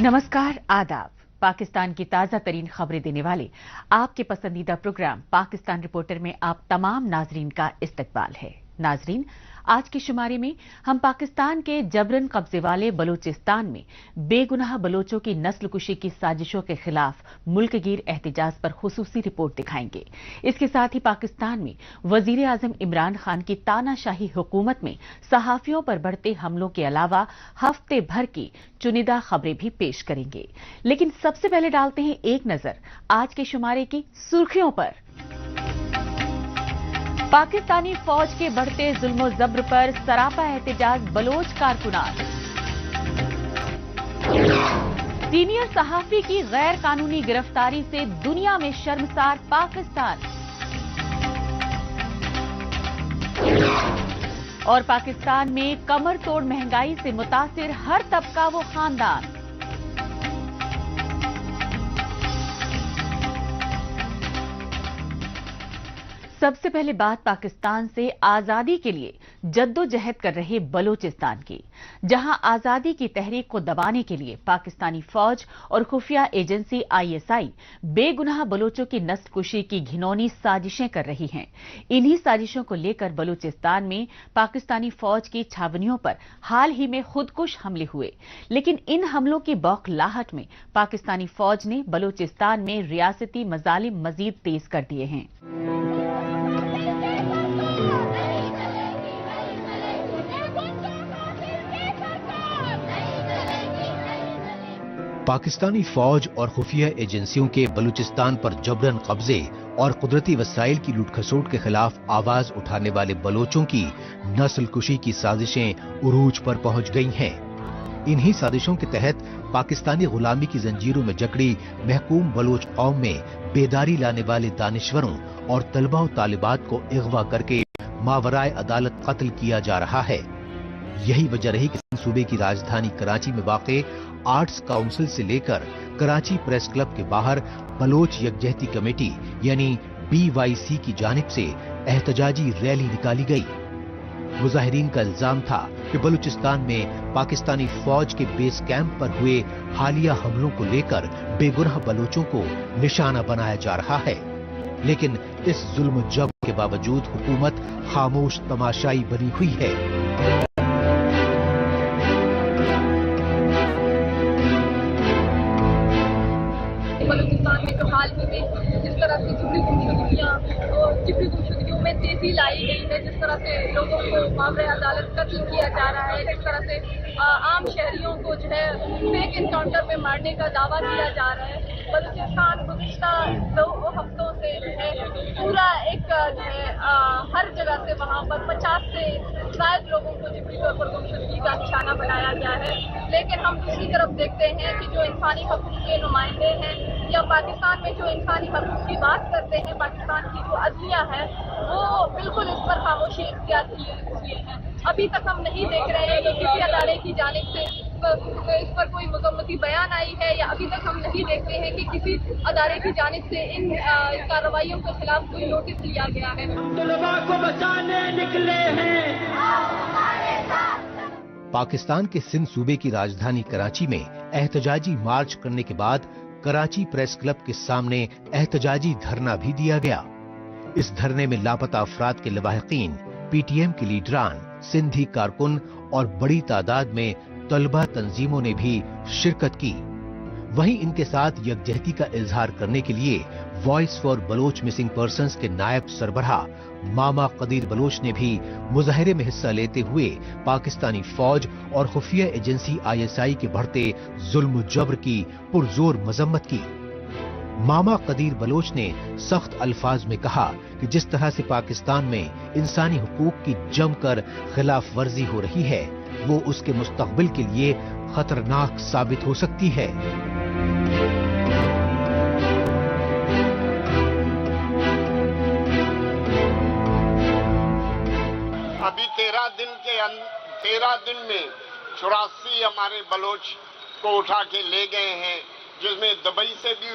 नमस्कार, आदाब। पाकिस्तान की ताजा तरीन खबरें देने वाले आपके पसंदीदा प्रोग्राम पाकिस्तान रिपोर्टर में आप तमाम नाजरीन का इस्तकबाल है। नाजरीन, आज के शुमारे में हम पाकिस्तान के जबरन कब्जे वाले बलूचिस्तान में बेगुनाह बलोचों की नस्ल कुशी की साजिशों के खिलाफ मुल्कगीर एहतजाज पर खुसूसी रिपोर्ट दिखाएंगे। इसके साथ ही पाकिस्तान में वजीर आजम इमरान खान की तानाशाही हुकूमत में सहाफियों पर बढ़ते हमलों के अलावा हफ्ते भर की चुनिंदा खबरें भी पेश करेंगे। लेकिन सबसे पहले डालते हैं एक नजर आज के शुमारे की सुर्खियों पर। पाकिस्तानी फौज के बढ़ते जुल्म जब्र पर सरापा एहतजाज बलोच कारकुनान। सीनियर सहाफी की गैर कानूनी गिरफ्तारी से दुनिया में शर्मसार पाकिस्तान। और पाकिस्तान में कमर तोड़ महंगाई से मुतासिर हर तबका वो खानदान। सबसे पहले बात पाकिस्तान से आजादी के लिए जद्दोजहद कर रहे बलूचिस्तान की, जहां आजादी की तहरीक को दबाने के लिए पाकिस्तानी फौज और खुफिया एजेंसी आईएसआई बेगुनाह बलोचों की नस्ल कुशी की घिनौनी साजिशें कर रही हैं। इन्हीं साजिशों को लेकर बलूचिस्तान में पाकिस्तानी फौज की छावनियों पर हाल ही में खुदकुश हमले हुए। लेकिन इन हमलों की बौखलाहट में पाकिस्तानी फौज ने बलूचिस्तान में रियासती मजालिम मजीद तेज कर दिए हैं। पाकिस्तानी फौज और खुफिया एजेंसियों के बलूचिस्तान पर जबरन कब्जे और कुदरती वसाइल की लूटखसोट के खिलाफ आवाज उठाने वाले बलोचों की नस्ल कुशी की साजिशें उरूज पर पहुंच गई हैं। इन्हीं साजिशों के तहत पाकिस्तानी गुलामी की जंजीरों में जकड़ी महकूम बलोच कौम में बेदारी लाने वाले दानिश्वरों और तलबा और तालिबात को अगवा करके मावराए अदालत कत्ल किया जा रहा है। यही वजह रही कि सूबे की राजधानी कराची में वाक़े आर्ट्स काउंसिल से लेकर कराची प्रेस क्लब के बाहर बलोच यकजहती कमेटी यानी BYC की जानिब से एहतजाजी रैली निकाली गई। मुजाहिरीन का इल्जाम था कि बलूचिस्तान में पाकिस्तानी फौज के बेस कैंप पर हुए हालिया हमलों को लेकर बेगुनाह बलोचों को निशाना बनाया जा रहा है। लेकिन इस जुल्म जब्र के बावजूद हुकूमत खामोश तमाशाई बनी हुई है। बलूचिस्तान में तो हाल ही में जिस तरह से जिबरी गुमशुदगियों में तेजी लाई गई है, जिस तरह से लोगों को मामले अदालत कत्ल किया जा रहा है, जिस तरह से आम शहरियों को जो है फेक एनकाउंटर में मारने का दावा किया जा रहा है। बलूचिस्तान गुज़िश्ता 2 हफ्तों से जो है पूरा एक जो है हर जगह से वहाँ पर 50 से शायद लोगों को जिबरी तौर पर गुमशुदगी का निशाना बनाया गया है। लेकिन हम दूसरी तरफ देखते हैं कि जो इंसानी हकूक़ के नुमाइंदे हैं या पाकिस्तान में जो इंसानी हकूक़ की बात करते हैं, पाकिस्तान की जो अदलिया है वो बिल्कुल इस पर खामोशी इख्तियार किए हैं। अभी तक हम नहीं देख रहे हैं कि किसी अदारे की जानिब से इस पर कोई मज़म्मती बयान आई है, या अभी तक हम नहीं देखते हैं कि किसी अदारे की जानिब से इन कार्रवाइयों के खिलाफ कोई नोटिस लिया गया है। तलबा को बचाने निकले हैं। पाकिस्तान के सिंध सूबे की राजधानी कराची में एहतजाजी मार्च करने के बाद कराची प्रेस क्लब के सामने एहतजाजी धरना भी दिया गया। इस धरने में लापता अफराद के लवाहिकीन, PTM के लीडरान, सिंधी कारकुन और बड़ी तादाद में तलबा तंजीमों ने भी शिरकत की। वहीं इनके साथ यकजहती का इजहार करने के लिए voice for Baloch missing persons के नायब सरबराह मामा कदीर बलोच ने भी मुजाहरे में हिस्सा लेते हुए पाकिस्तानी फौज और खुफिया एजेंसी ISI के बढ़ते जुल्म जबर की पुरजोर मजम्मत की। मामा कदीर बलोच ने सख्त अल्फाज में कहा कि जिस तरह से पाकिस्तान में इंसानी हुकूक की जमकर खिलाफ वर्जी हो रही है, वो उसके मुस्तकबिल के लिए खतरनाक साबित हो सकती है। अभी 13 दिन में 84 हमारे बलोच को उठा के ले गए हैं, जिसमें दुबई से भी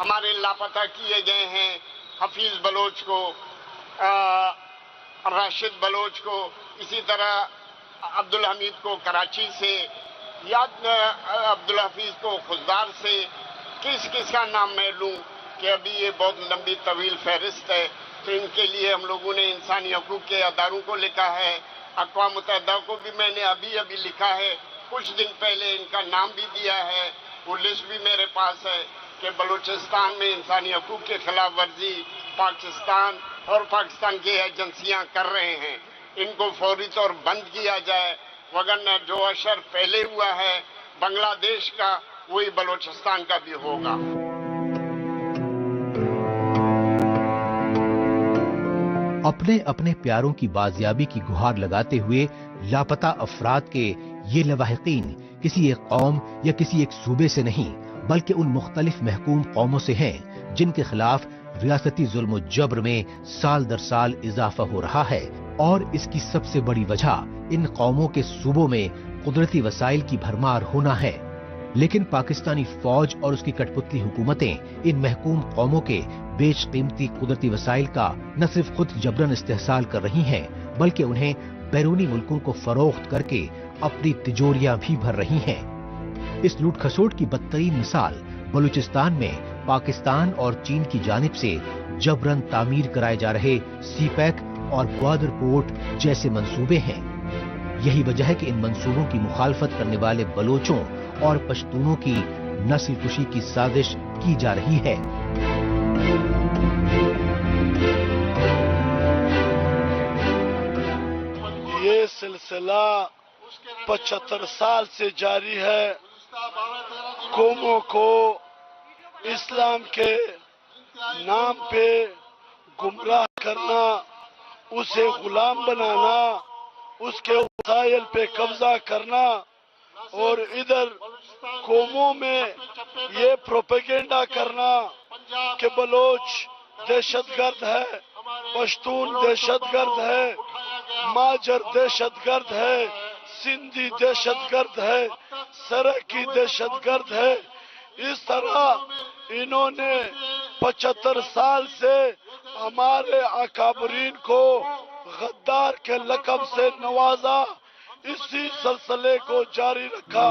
हमारे लापता किए गए हैं। हफीज बलोच को, राशिद बलोच को, इसी तरह अब्दुल हमीद को कराची से یا عبدالحفیظ کو خضدار سے کس کس کا نام میں لوں کہ ابھی یہ بہت لمبی طویل فہرست ہے. تو ان کے لیے ہم لوگوں نے انسانی حقوق کے اداروں کو لکھا ہے, اقوام متحدہ کو بھی میں نے ابھی لکھا ہے, کچھ دن پہلے ان کا نام بھی دیا ہے. وہ لسٹ بھی میرے پاس ہے کہ بلوچستان میں انسانی حقوق کے خلاف ورزی پاکستان اور پاکستان کی ایجنسیاں کر رہے ہیں. ان کو فوری طور بند کیا جائے, وگرنہ جو اشر پہلے ہوا ہے بنگلہ دیش کا وہی بلوچستان کا بھی ہوگا. اپنے اپنے پیاروں کی بازیابی کی گہار لگاتے ہوئے لاپتہ افراد کے یہ لواحقین کسی ایک قوم یا کسی ایک صوبے سے نہیں بلکہ ان مختلف محکوم قوموں سے ہیں جن کے خلاف ریاستی ظلم و جبر میں سال در سال اضافہ ہو رہا ہے. اور اس کی سب سے بڑی وجہ ان قوموں کے صوبوں میں قدرتی وسائل کی بھرمار ہونا ہے. لیکن پاکستانی فوج اور اس کی کٹ پتلی حکومتیں ان محکوم قوموں کے بیش قیمتی قدرتی وسائل کا نہ صرف خود جبرن استحصال کر رہی ہیں بلکہ انہیں بیرونی ملکوں کو فروخت کر کے اپنی تجوریاں بھی بھر رہی ہیں. اس لوٹ کھسوٹ کی بدترین مثال بلوچستان میں پاکستان اور چین کی جانب سے جبرن تعمیر کرائے جا رہے سی پیک اور گوادر پورٹ جیسے منصوبے ہیں. یہی وجہ ہے کہ ان منصوبوں کی مخالفت کرنے والے بلوچوں اور پشتونوں کی نسل کشی کی سازش کی جا رہی ہے. یہ سلسلہ 75 سال سے جاری ہے. قوموں کو اسلام کے نام پہ گمراہ کرنا, اسے غلام بنانا, اس کے وسائل پہ قبضہ کرنا, اور ادھر قوموں میں یہ پروپیگنڈا کرنا کہ بلوچ دہشت گرد ہے, پشتون دہشت گرد ہے, ماجر دہشت گرد ہے, سندھی دہشت گرد ہے, سرکی دہشت گرد ہے. اس طرح انہوں نے 75 سال سے ہمارے اکابرین کو غدار کے لقب سے نوازا, اسی سلسلے کو جاری رکھا.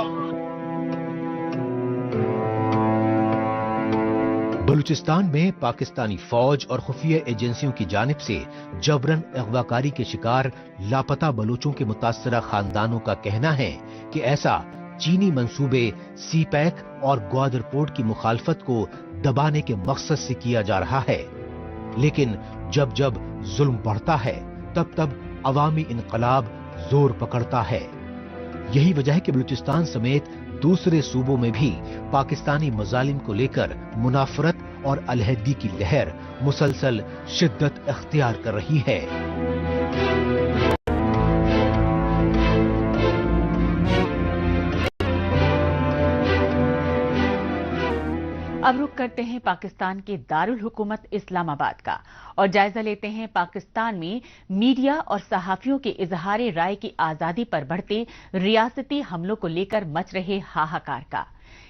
بلوچستان میں پاکستانی فوج اور خفیہ ایجنسیوں کی جانب سے جبرن اغوا کاری کے شکار لاپتہ بلوچوں کے متاثرہ خاندانوں کا کہنا ہے کہ ایسا چینی منصوبے سی پیک اور گوادر پورٹ کی مخالفت کو دبانے کے مقصد سے کیا جا رہا ہے. لیکن جب جب ظلم بڑھتا ہے تب تب عوامی انقلاب زور پکڑتا ہے. یہی وجہ ہے کہ بلوچستان سمیت دوسرے صوبوں میں بھی پاکستانی مظالم کو لے کر منافرت اور علیحدگی کی لہر مسلسل شدت اختیار کر رہی ہے. اب رخ کرتے ہیں پاکستان کے دارالحکومت اسلام آباد کا اور جائزہ لیتے ہیں پاکستان میں میڈیا اور صحافیوں کے اظہار رائے کی آزادی پر بڑھتے ریاستی حملوں کو لے کر مچ رہے ہاہاکار کا.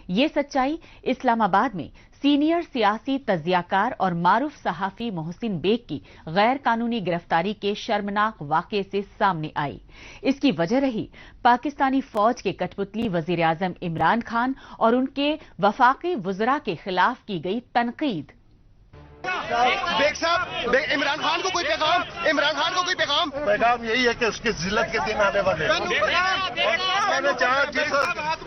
یہ سچائی اسلام آباد میں سینئر سیاسی تجزیہ کار اور معروف صحافی محسن بیگ کی غیر قانونی گرفتاری کے شرمناک واقعے سے سامنے آئی. اس کی وجہ رہی پاکستانی فوج کے کٹ پتلی وزیر اعظم عمران خان اور ان کے وفاقی وزراء کے خلاف کی گئی تنقید. بیگ صاحب, عمران خان کو کوئی پیغام یہی ہے کہ اس کی ذلت کے دن آنے والے ہیں. میں نے چاہا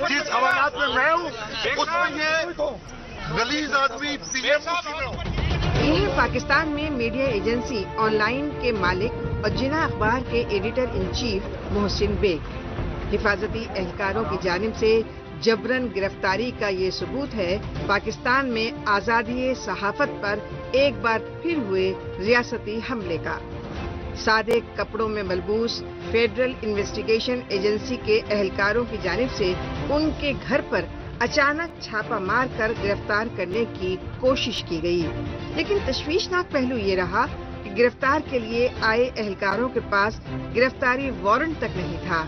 جس حوالات میں میں ہوں اس میں یہ غلیظ آدمی یہ پاکستان میں میڈیا ایجنسی آن لائن کے مالک اور جنا اخبار کے editor in chief Mohsin Baig. حفاظتی اہلکاروں کی جانب سے جبرن گرفتاری کا یہ ثبوت ہے پاکستان میں آزادی صحافت پر ایک بار پھر ہوئے ریاستی حملے کا. سادے کپڑوں میں ملبوس فیڈرل انویسٹیگیشن ایجنسی کے اہلکاروں کی جانب سے ان کے گھر پر اچانک چھاپہ مار کر گرفتار کرنے کی کوشش کی گئی. لیکن تشویشناک پہلو یہ رہا کہ گرفتار کے لیے آئے اہلکاروں کے پاس گرفتاری وارنٹ تک نہیں تھا.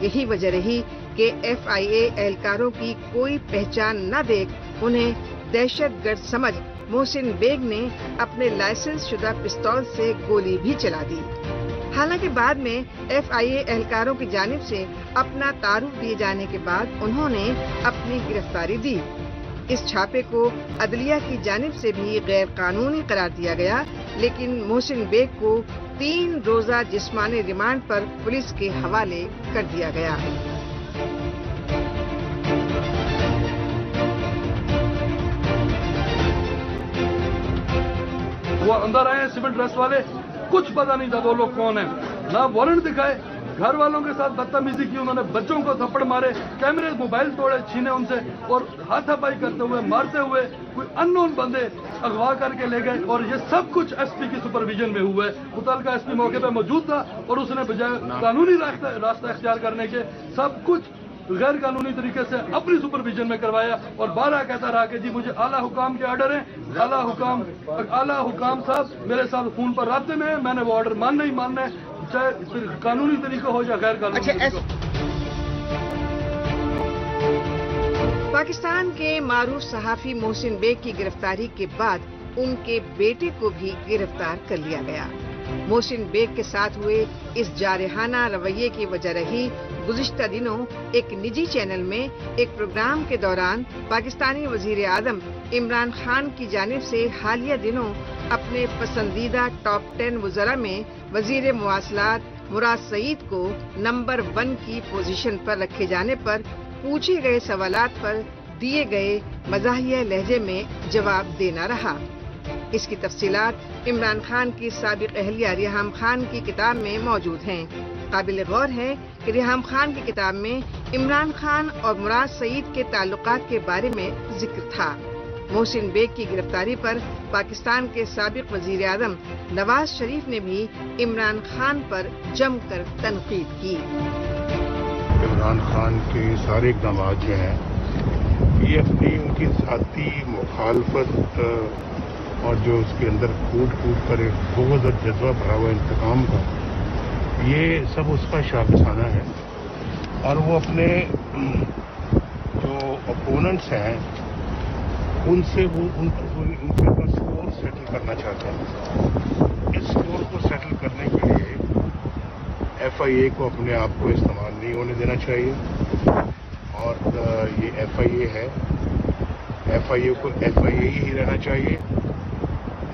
یہی وجہ رہی کہ ایف آئی اے اہلکاروں کی کوئی پہچان نہ دیکھ انہیں دہشت گرد سمجھ محسن بیگ نے اپنے لائسنس شدہ پستول سے گولی بھی چلا دی. حالانکہ بعد میں FIA اہلکاروں کی جانب سے اپنا تعارف دیے جانے کے بعد انہوں نے اپنی گرفتاری دی۔ اس چھاپے کو عدلیہ کی جانب سے بھی غیر قانونی قرار دیا گیا، لیکن محسن بیگ کو 3 روزہ جسمانی ریمانڈ پر پولیس کے حوالے کر دیا گیا۔ وہ اندر آئے ہیں سول ڈریس والے، کچھ پتا نہیں تھا وہ لوگ کون ہیں، نہ وارنٹ دکھائے، گھر والوں کے ساتھ بدتمیزی کی، انہوں نے بچوں کو تھپڑ مارے، کیمرے موبائل توڑے، چھینے ان سے، اور ہاتھا پائی کرتے ہوئے، مارتے ہوئے کوئی ان نون بندے اغوا کر کے لے گئے، اور یہ سب کچھ SP کی سپرویژن میں ہوا ہے۔ متعلقہ SP موقع پہ موجود تھا اور اس نے بجائے قانونی راستہ اختیار کرنے کے سب کچھ غیر قانونی طریقے سے اپنی سپرویژن میں کروایا، اور بارہ کہتا رہا کہ جی مجھے اعلیٰ حکام کے آرڈر ہیں، اعلیٰ حکام صاحب میرے ساتھ فون پر رابطے میں ہیں، میں نے وہ آرڈر ماننا ہی ماننا ہے، چاہے پھر قانونی طریقہ ہو یا غیر قانونی طریقہ۔ پاکستان کے معروف صحافی محسن بیگ کی گرفتاری کے بعد ان کے بیٹے کو بھی گرفتار کر لیا گیا۔ محسن بیگ کے ساتھ ہوئے اس جارحانہ رویے کی وجہ رہی گزشتہ دنوں ایک نجی چینل میں ایک پروگرام کے دوران پاکستانی وزیر اعظم عمران خان کی جانب سے حالیہ دنوں اپنے پسندیدہ ٹاپ 10 وزراء میں وزیر مواصلات مراد سعید کو نمبر 1 کی پوزیشن پر رکھے جانے پر پوچھے گئے سوالات پر دیے گئے مزاحیہ لہجے میں جواب دینا رہا۔ اس کی تفصیلات عمران خان کی سابق اہلیہ ریحام خان کی کتاب میں موجود ہیں۔ قابل غور ہے کہ ریحام خان کی کتاب میں عمران خان اور مراد سعید کے تعلقات کے بارے میں ذکر تھا۔ محسن بیگ کی گرفتاری پر پاکستان کے سابق وزیر اعظم نواز شریف نے بھی عمران خان پر جم کر تنقید کی۔ عمران خان کے سارے اقدامات جو ہیں یہ اپنی ان کی ذاتی مخالفت اور جو اس کے اندر کود کر بغض اور جذبہ بھرا ہوا انتقام کا، یہ سب اس کا شاخسانہ ہے، اور وہ اپنے جو اپوننٹس ہیں ان سے وہ ان سے اپنا اسکور سیٹل کرنا چاہتے ہیں۔ اس اسکور کو سیٹل کرنے کے لیے FIA کو اپنے آپ کو استعمال نہیں ہونے دینا چاہیے، اور یہ FIA ہے، FIA کو FIA ہی رہنا چاہیے،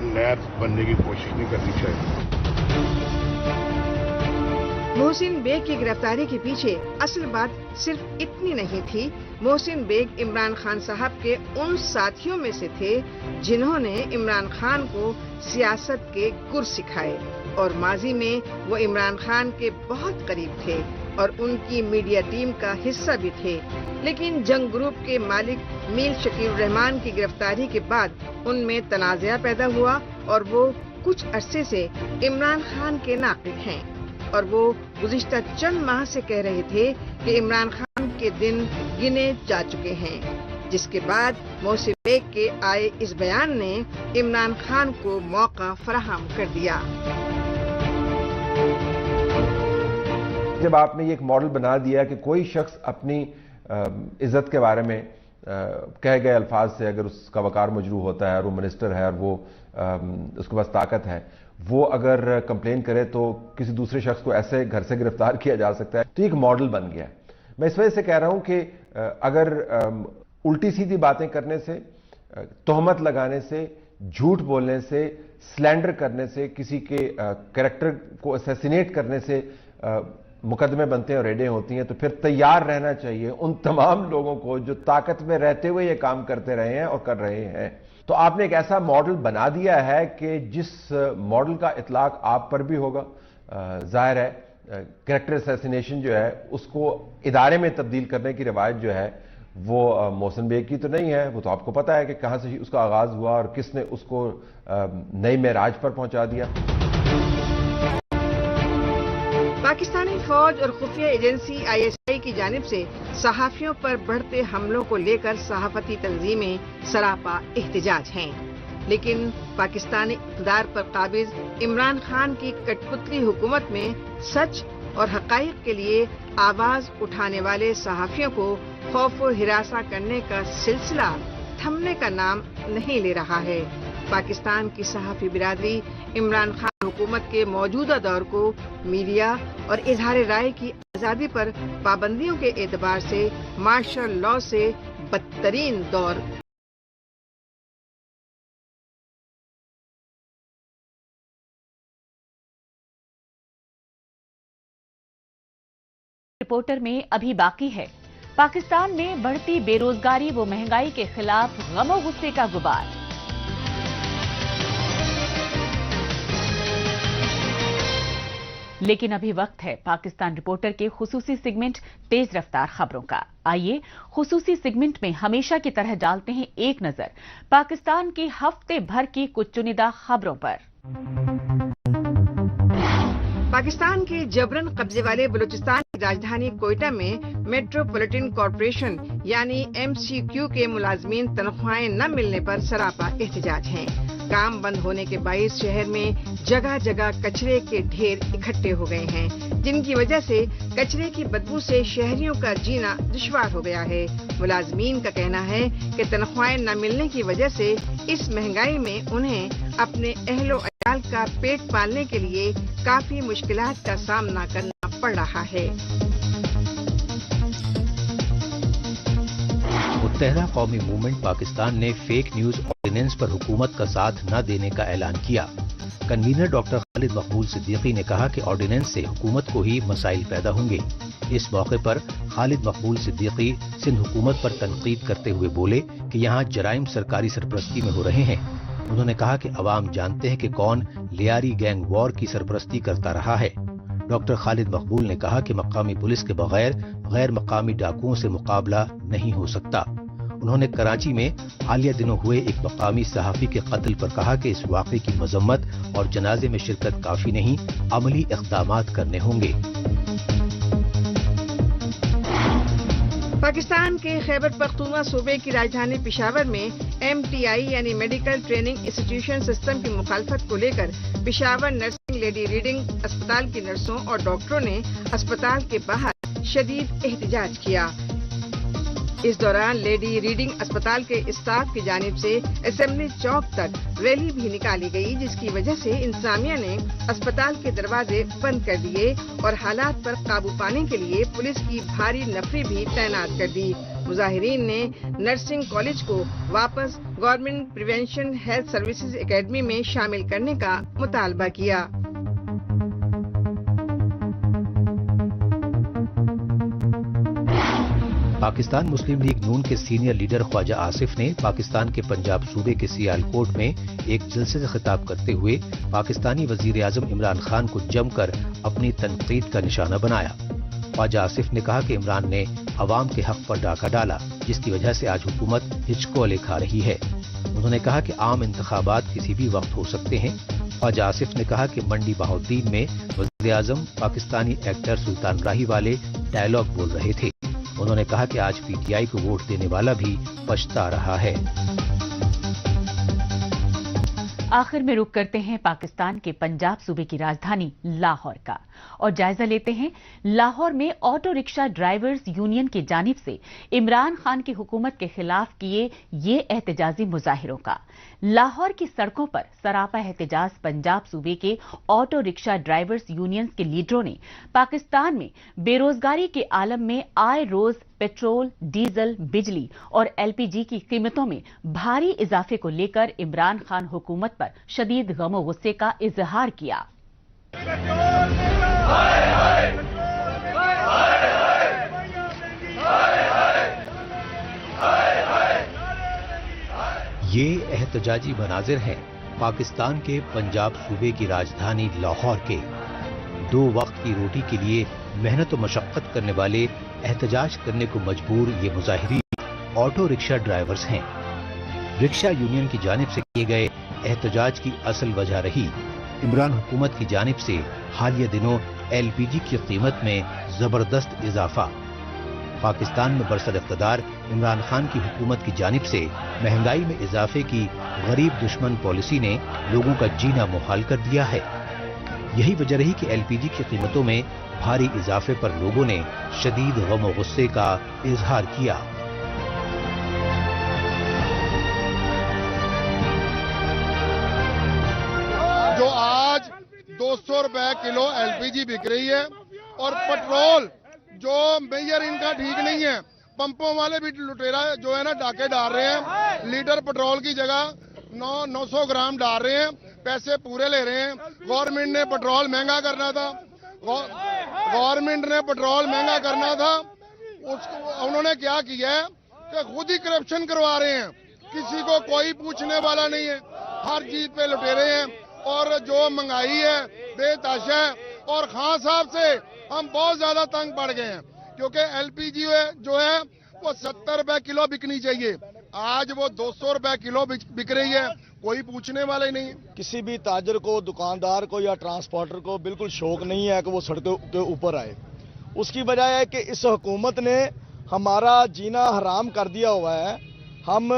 نیا بننے کی کوشش نہیں کرنی چاہیے۔ محسن بیگ کی گرفتاری کے پیچھے اصل بات صرف اتنی نہیں تھی۔ محسن بیگ عمران خان صاحب کے ان ساتھیوں میں سے تھے جنہوں نے عمران خان کو سیاست کے گر سکھائے، اور ماضی میں وہ عمران خان کے بہت قریب تھے اور ان کی میڈیا ٹیم کا حصہ بھی تھے۔ لیکن جنگ گروپ کے مالک میر شکیل الرحمان کی گرفتاری کے بعد ان میں تنازعہ پیدا ہوا، اور وہ کچھ عرصے سے عمران خان کے ناقد ہیں، اور وہ گزشتہ چند ماہ سے کہہ رہے تھے کہ عمران خان کے دن گنے جا چکے ہیں، جس کے بعد محسن بیگ کے آئے اس بیان نے عمران خان کو موقع فراہم کر دیا۔ جب آپ نے یہ ایک ماڈل بنا دیا کہ کوئی شخص اپنی عزت کے بارے میں کہے گئے الفاظ سے اگر اس کا وقار مجروح ہوتا ہے اور وہ منسٹر ہے اور وہ اس کے پاس طاقت ہے، وہ اگر کمپلین کرے تو کسی دوسرے شخص کو ایسے گھر سے گرفتار کیا جا سکتا ہے، تو یہ ایک ماڈل بن گیا ہے۔ میں اس وجہ سے کہہ رہا ہوں کہ اگر الٹی سیدھی باتیں کرنے سے، تہمت لگانے سے، جھوٹ بولنے سے، سلینڈر کرنے سے، کسی کے کریکٹر کو اسیسینیٹ کرنے سے مقدمے بنتے ہیں اور ریڈیں ہوتی ہیں، تو پھر تیار رہنا چاہیے ان تمام لوگوں کو جو طاقت میں رہتے ہوئے یہ کام کرتے رہے ہیں اور کر رہے ہیں۔ تو آپ نے ایک ایسا ماڈل بنا دیا ہے کہ جس ماڈل کا اطلاق آپ پر بھی ہوگا، ظاہر ہے کریکٹر اسیسینیشن جو ہے اس کو ادارے میں تبدیل کرنے کی روایت جو ہے وہ محسن بیگ کی تو نہیں ہے، وہ تو آپ کو پتا ہے کہ کہاں سے اس کا آغاز ہوا اور کس نے اس کو نئی معراج پر پہنچا دیا۔ پاکستانی فوج اور خفیہ ایجنسی ISI کی جانب سے صحافیوں پر بڑھتے حملوں کو لے کر صحافتی تنظیمیں سراپا احتجاج ہیں، لیکن پاکستانی اقتدار پر قابض عمران خان کی کٹ پتلی حکومت میں سچ اور حقائق کے لیے آواز اٹھانے والے صحافیوں کو خوف و ہراساں کرنے کا سلسلہ تھمنے کا نام نہیں لے رہا ہے۔ पाकिस्तान की सहाफ़ी बिरादरी इमरान खान हुकूमत के मौजूदा दौर को मीडिया और इजहार राय की आज़ादी पर पाबंदियों के एतबार से मार्शल लॉ से बदतरीन दौर रिपोर्टर में अभी बाकी है। पाकिस्तान में बढ़ती बेरोजगारी व महंगाई के खिलाफ गम और गुस्से का गुबार। लेकिन अभी वक्त है पाकिस्तान रिपोर्टर के खुसूसी सेगमेंट तेज रफ्तार खबरों का। आइए खुसूसी सेगमेंट में हमेशा की तरह डालते हैं एक नजर पाकिस्तान की हफ्ते भर की कुछ चुनिंदा खबरों पर। पाकिस्तान के जबरन कब्जे वाले बलूचिस्तान की राजधानी कोयटा में मेट्रोपॉलिटन कॉरपोरेशन यानी MCQ के मुलाजमीन तनख्वाहें न मिलने पर सरापा एहतजाज हैं। काम बंद होने के बायस शहर में जगह जगह कचरे के ढेर इकट्ठे हो गए हैं, जिनकी वजह से कचरे की बदबू से शहरियों का जीना दुश्वार हो गया है। मुलाजमीन का कहना है कि तनख्वाहें न मिलने की वजह से इस महंगाई में उन्हें अपने अहलो अयाल का पेट पालने के लिए काफी मुश्किलात का सामना करना पड़ रहा है। मुत्तहदा कौमी मूवमेंट पाकिस्तान ने फेक न्यूज ऑर्डिनेंस पर हुकूमत का साथ न देने का ऐलान किया। कन्वीनर डॉक्टर खालिद मकबूल सिद्दीकी ने कहा कि ऑर्डिनेंस से हुकूमत को ही मसाइल पैदा होंगे। इस मौके पर खालिद मकबूल सिद्दीकी सिंध हुकूमत पर तनकीद करते हुए बोले कि यहाँ जराइम सरकारी सरपरस्ती में हो रहे हैं। उन्होंने कहा कि अवाम जानते हैं कि कौन लियारी गैंग वॉर की सरपरस्ती करता रहा है। डॉक्टर खालिद मकबूल ने कहा कि मकामी पुलिस के बगैर गैर मकामी डाकुओं से मुकाबला नहीं हो सकता। उन्होंने कराची में हालिया दिनों हुए एक मकामी सहाफी के कत्ल पर कहा कि इस वाक़े की मजम्मत और जनाजे में शिरकत काफी नहीं, अमली इक़दामात करने होंगे। पाकिस्तान के खैबर पख्तूनख्वा सूबे की राजधानी पेशावर में MTI यानी मेडिकल ट्रेनिंग इंस्टीट्यूशन सिस्टम की मुखालफत को लेकर पेशावर नर्सिंग लेडी रीडिंग अस्पताल की नर्सों और डॉक्टरों ने अस्पताल के बाहर शदीद एहतजाज किया। इस दौरान लेडी रीडिंग अस्पताल के स्टाफ की जानिब से असेंबली चौक तक रैली भी निकाली गई, जिसकी वजह से इंतजामिया ने अस्पताल के दरवाजे बंद कर दिए और हालात पर काबू पाने के लिए पुलिस की भारी नफरी भी तैनात कर दी। मुजाहिरीन ने नर्सिंग कॉलेज को वापस government prevention health services academy में शामिल करने का मुतालबा किया। पाकिस्तान मुस्लिम लीग नून के सीनियर लीडर ख्वाजा आसिफ ने पाकिस्तान के पंजाब सूबे के सियालकोट में एक जलसे से खिताब करते हुए पाकिस्तानी वजीर आजम इमरान खान को जमकर अपनी तनकीद का निशाना बनाया। ख्वाजा आसिफ ने कहा कि इमरान ने अवाम के हक पर डाका डाला, जिसकी वजह से आज हुकूमत हिचकोले खा रही है। उन्होंने कहा कि आम इंतखाबात किसी भी वक्त हो सकते हैं। ख्वाजा आसिफ ने कहा कि मंडी बहाउद्दीन में वजीर आजम पाकिस्तानी एक्टर सुल्तान राही वाले डायलॉग बोल रहे थे। उन्होंने कहा कि आज PTI को वोट देने वाला भी पछता रहा है। आखिर में रुक करते हैं पाकिस्तान के पंजाब सूबे की राजधानी लाहौर का और जायजा लेते हैं लाहौर में ऑटो रिक्शा ड्राइवर्स यूनियन की जानिब से इमरान खान की हुकूमत के खिलाफ किए ये एहतजाजी मुजाहिरों का। लाहौर की सड़कों पर सरापा एहतजाज पंजाब सूबे के ऑटो रिक्शा ड्राइवर्स यूनियन के लीडरों ने पाकिस्तान में बेरोजगारी के आलम में आए रोज पेट्रोल, डीजल, बिजली और LPG की कीमतों में भारी इजाफे को लेकर इमरान खान हुकूमत पर शदीद गम और गुस्से का इजहार किया। ये एहतजाजी मनाजिर हैं पाकिस्तान के पंजाब सूबे की राजधानी लाहौर के। 2 वक्त की रोटी के लिए मेहनत और मशक्कत करने वाले एहतजाज करने को मजबूर ये मुजाहिरीन ऑटो रिक्शा ड्राइवर्स हैं। रिक्शा यूनियन की जानिब से किए गए एहतजाज की असल वजह रही इमरान हुकूमत की जानिब से हालिया दिनों LPG की कीमत में जबरदस्त इजाफा। पाकिस्तान में बरसर इक़्तिदार इमरान खान की हुकूमत की जानिब से महंगाई में इजाफे की गरीब दुश्मन पॉलिसी ने लोगों का जीना मुहाल कर दिया है। यही वजह रही कि LPG की कीमतों में भारी इजाफे पर लोगों ने शदीद गम और गुस्से का इजहार किया। 200 रुपए किलो LPG बिक रही है और पेट्रोल जो मेजर इनका ठीक नहीं है, पंपों वाले भी लुटेरा जो है ना डाके डाल रहे हैं, लीटर पेट्रोल की जगह 900 ग्राम डाल रहे हैं, पैसे पूरे ले रहे हैं। गवर्नमेंट ने पेट्रोल महंगा करना था, उसको उन्होंने क्या किया है कि खुद ही करप्शन करवा रहे हैं, किसी को कोई पूछने वाला नहीं है, हर चीज पे लुटेरे हैं। और जो महंगाई है बेतहाशा है, और खान साहब से हम बहुत ज्यादा तंग पड़ गए हैं, क्योंकि LPG जो है वो 70 रुपए किलो बिकनी चाहिए, आज वो 200 रुपए किलो बिक रही है, कोई पूछने वाला ही नहीं है। किसी भी ताजर को, दुकानदार को या ट्रांसपोर्टर को बिल्कुल शौक नहीं है कि वो सड़कों के ऊपर आए। उसकी वजह है कि इस हुकूमत ने हमारा जीना हराम कर दिया हुआ है, हम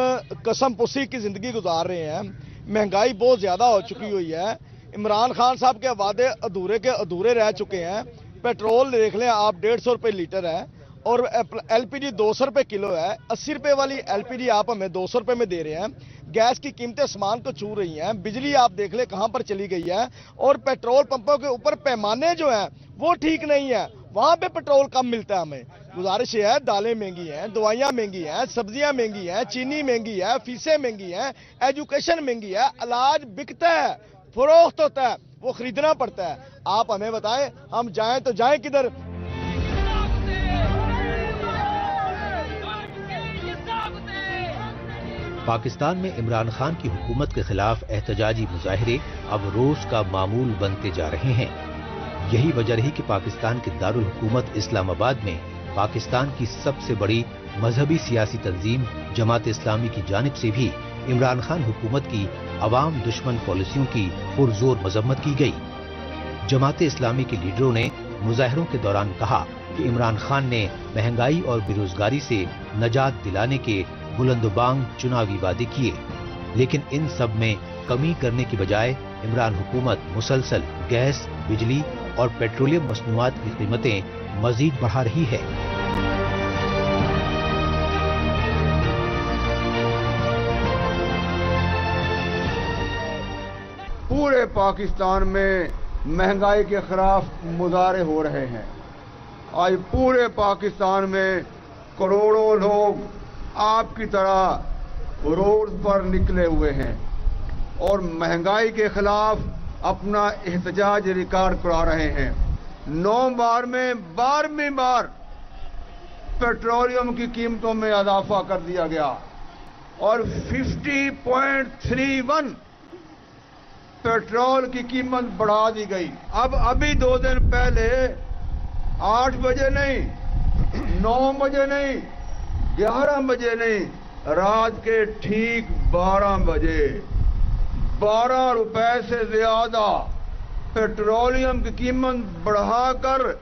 कसम पुसी की जिंदगी गुजार रहे हैं, महंगाई बहुत ज्यादा हो चुकी हुई है। इमरान खान साहब के वादे अधूरे के अधूरे रह चुके हैं। पेट्रोल देख लें आप 150 रुपये लीटर है और LPG 200 रुपये किलो है। 80 रुपये वाली LPG आप हमें 200 रुपये में दे रहे हैं। गैस की कीमतें आसमान को छू रही हैं। बिजली आप देख लें कहां पर चली गई है, और पेट्रोल पंपों के ऊपर पैमाने जो हैं वो ठीक नहीं है, वहां पे पेट्रोल कम मिलता है। हमें गुजारिश है, दालें महंगी हैं, दवाइयां महंगी हैं, सब्जियां महंगी हैं, चीनी महंगी है, फीसें महंगी हैं, एजुकेशन महंगी है, इलाज बिकता है, फरोख्त होता है, वो खरीदना पड़ता है। आप हमें बताएं हम जाएं तो जाएं किधर? पाकिस्तान में इमरान खान की हुकूमत के खिलाफ एहतजाजी मुजाहिरे अब रोज का मामूल बनते जा रहे हैं। यही वजह रही कि पाकिस्तान के दारुल हुकूमत इस्लामाबाद में पाकिस्तान की सबसे बड़ी मजहबी सियासी तंजीम जमात इस्लामी की जानिब से भी इमरान खान हुकूमत की अवाम दुश्मन पॉलिसियों की पुरजोर मजम्मत की गई। जमात इस्लामी के लीडरों ने मुजाहिरों के दौरान कहा कि इमरान खान ने महंगाई और बेरोजगारी से नजात दिलाने के बुलंदबांग चुनावी वादे किए, लेकिन इन सब में कमी करने की बजाय इमरान हुकूमत मुसलसल गैस, बिजली और पेट्रोलियम मसनूआत की कीमतें मजीद बढ़ा रही है। पूरे पाकिस्तान में महंगाई के खिलाफ मुजाहरे हो रहे हैं। आज पूरे पाकिस्तान में करोड़ों लोग आपकी तरह रोड पर निकले हुए हैं और महंगाई के खिलाफ अपना एहतजाज रिकॉर्ड करा रहे हैं। 9 बार में 12वीं बार पेट्रोलियम की कीमतों में इजाफा कर दिया गया और 50.31 पेट्रोल की कीमत बढ़ा दी गई। अब अभी 2 दिन पहले 8 बजे नहीं, 9 बजे नहीं, 11 बजे नहीं, रात के ठीक 12 बजे 12 रुपए से ज्यादा पेट्रोलियम की कीमत बढ़ाकर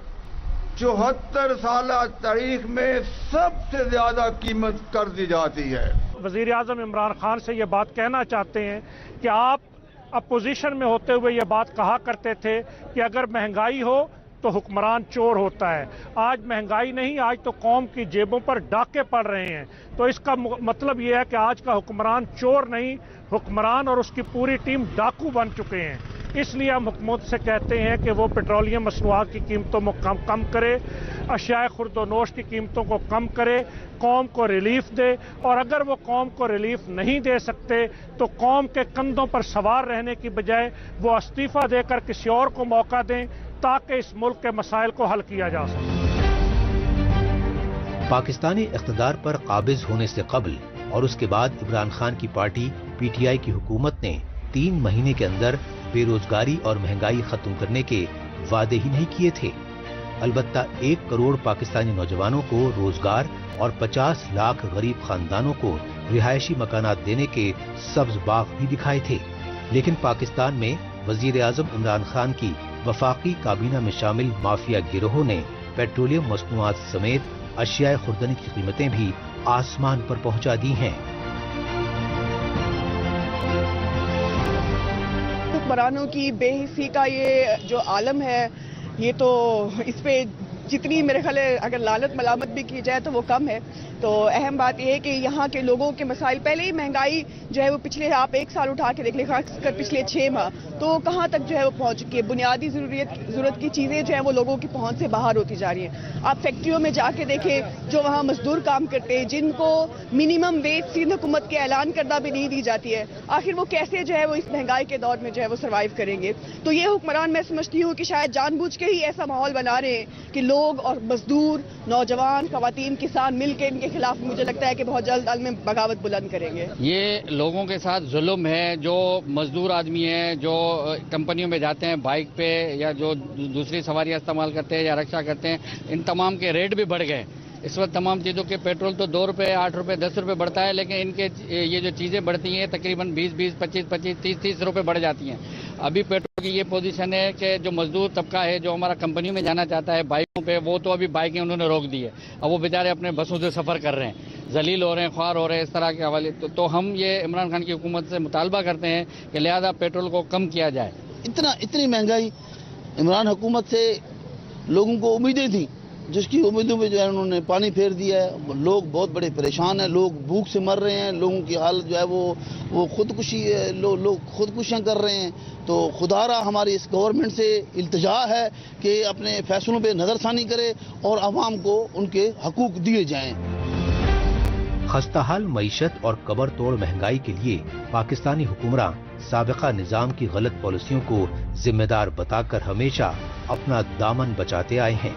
74 साल तारीख में सबसे ज्यादा कीमत कर दी जाती है। वजीर आजम इमरान खान से ये बात कहना चाहते हैं कि आप अपोजिशन में होते हुए ये बात कहा करते थे कि अगर महंगाई हो तो हुक्मरान चोर होता है। आज महंगाई नहीं, आज तो कौम की जेबों पर डाके पड़ रहे हैं। तो इसका मतलब ये है कि आज का हुक्मरान चोर नहीं, हुक्मरान और उसकी पूरी टीम डाकू बन चुके हैं। इसलिए हम हुकूमत से कहते हैं कि वो पेट्रोलियम मसनूआत की कीमतों में कम करे, अशियाए खुर्दोनोश की कीमतों को कम करे, कौम को रिलीफ दे, और अगर वो कौम को रिलीफ नहीं दे सकते तो कौम के कंधों पर सवार रहने की बजाय वो इस्तीफा देकर किसी और को मौका दें ताकि इस मुल्क के मसाइल को हल किया जा सके। पाकिस्तानी इख्तिदार पर काबिज होने से कबल और उसके बाद इमरान खान की पार्टी PTI की हुकूमत ने 3 महीने के अंदर बेरोजगारी और महंगाई खत्म करने के वादे ही नहीं किए थे। अलबत्ता 1 करोड़ पाकिस्तानी नौजवानों को रोजगार और 50 लाख गरीब खानदानों को रिहायशी मकानात देने के सब्ज बाग भी दिखाए थे। लेकिन पाकिस्तान में वजीर आजम इमरान खान की वफाकी काबीना में शामिल माफिया गिरोहों ने पेट्रोलियम मसनूआत समेत अशियाए खुर्दनी की कीमतें भी आसमान पर पहुंचा दी हैं। हुक्मरानों की बेहिसी का ये जो आलम है, ये तो इस पे جتنی میرے خیال ہے اگر لالت ملامت بھی کی جائے تو وہ کم ہے. تو اہم بات یہ ہے کہ یہاں کے لوگوں کے مسائل پہلے ہی مہنگائی جو ہے وہ پچھلے آپ 1 سال اٹھا کے دیکھ لیں، خاص کر پچھلے 6 ماہ تو کہاں تک جو ہے وہ پہنچ چکی ہے. بنیادی ضرورت کی چیزیں جو ہیں وہ لوگوں کی پہنچ سے باہر ہوتی جا رہی ہیں. آپ فیکٹریوں میں جا کے دیکھیں جو وہاں مزدور کام کرتے ہیں، جن کو منیمم ویج سندھ حکومت کے اعلان کردہ بھی نہیں دی جاتی ہے، آخر وہ کیسے جو ہے وہ اس مہنگائی کے دور میں جو ہے وہ سروائیو کریں گے. تو یہ حکمران میں سمجھتی ہوں کہ شاید جان بوجھ کے ہی ایسا ماحول بنا رہے ہیں کہ لوگ اور مزدور، نوجوان، خواتین، کسان مل کے ان کے خلاف مجھے لگتا ہے کہ بہت جلد عالمی بغاوت بلند کریں گے. یہ لوگوں کے ساتھ ظلم ہے. جو مزدور آدمی ہیں جو کمپنیوں میں جاتے ہیں بائک پہ یا جو دوسری سواریاں استعمال کرتے ہیں یا رکشا کرتے ہیں، ان تمام کے ریٹ بھی بڑھ گئے. اس وقت تمام چیزوں کے پیٹرول تو 2 روپے، 8 روپے، 10 روپے بڑھتا ہے، لیکن ان کے یہ جو چیزیں بڑھتی ہیں تقریباً 20، 25، 30 روپے بڑھ جاتی ہیں. ابھی پیٹرول کی یہ پوزیشن ہے کہ جو مزدور طبقہ ہے جو ہمارا کمپنیوں میں جانا چاہتا ہے بائکوں پہ، وہ تو ابھی بائکیں انہوں نے روک دی ہے. اب وہ بیچارے اپنے بسوں سے سفر کر رہے ہیں، ذلیل ہو رہے ہیں، خوار ہو رہے ہیں. اس طرح کے حوالے تو ہم یہ عمران خان کی حکومت سے مطالبہ کرتے ہیں کہ لہذا پیٹرول کو کم کیا جائے. اتنی مہنگائی عمران حکومت سے لوگوں کو امیدیں تھیں، جس کی امیدوں میں جو ہے انہوں نے پانی پھیر دیا ہے. لوگ بہت بڑے پریشان ہیں، لوگ بھوک سے مر رہے ہیں، لوگوں کی حالت جو ہے وہ لوگ خودکشیاں کر رہے ہیں. تو خدارا ہماری اس گورنمنٹ سے التجا ہے کہ اپنے فیصلوں پہ نظر ثانی کرے اور عوام کو ان کے حقوق دیے جائیں. خستہ حال معیشت اور کمر توڑ مہنگائی کے لیے پاکستانی حکمراں سابقہ نظام کی غلط پالیسیوں کو ذمہ دار بتا کر ہمیشہ اپنا دامن بچاتے آئے ہیں.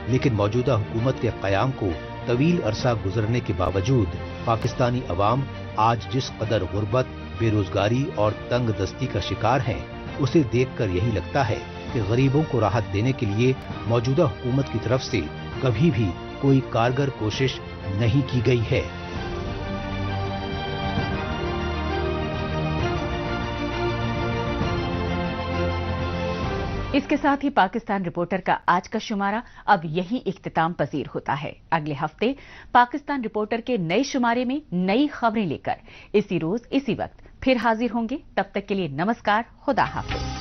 لیکن موجودہ حکومت کے قیام کو طویل عرصہ گزرنے کے باوجود پاکستانی عوام آج جس قدر غربت، بے روزگاری اور تنگ دستی کا شکار ہیں، اسے دیکھ کر یہی لگتا ہے کہ غریبوں کو راحت دینے کے لیے موجودہ حکومت کی طرف سے کبھی بھی کوئی کارگر کوشش نہیں کی گئی ہے. اس کے ساتھ ہی پاکستان رپورٹر کا آج کا شمارہ اب یہی اختتام پذیر ہوتا ہے. اگلے ہفتے پاکستان رپورٹر کے نئے شمارے میں نئی خبریں لے کر اسی روز اسی وقت پھر حاضر ہوں گے. تب تک کے لیے نمسکار، خدا حافظ.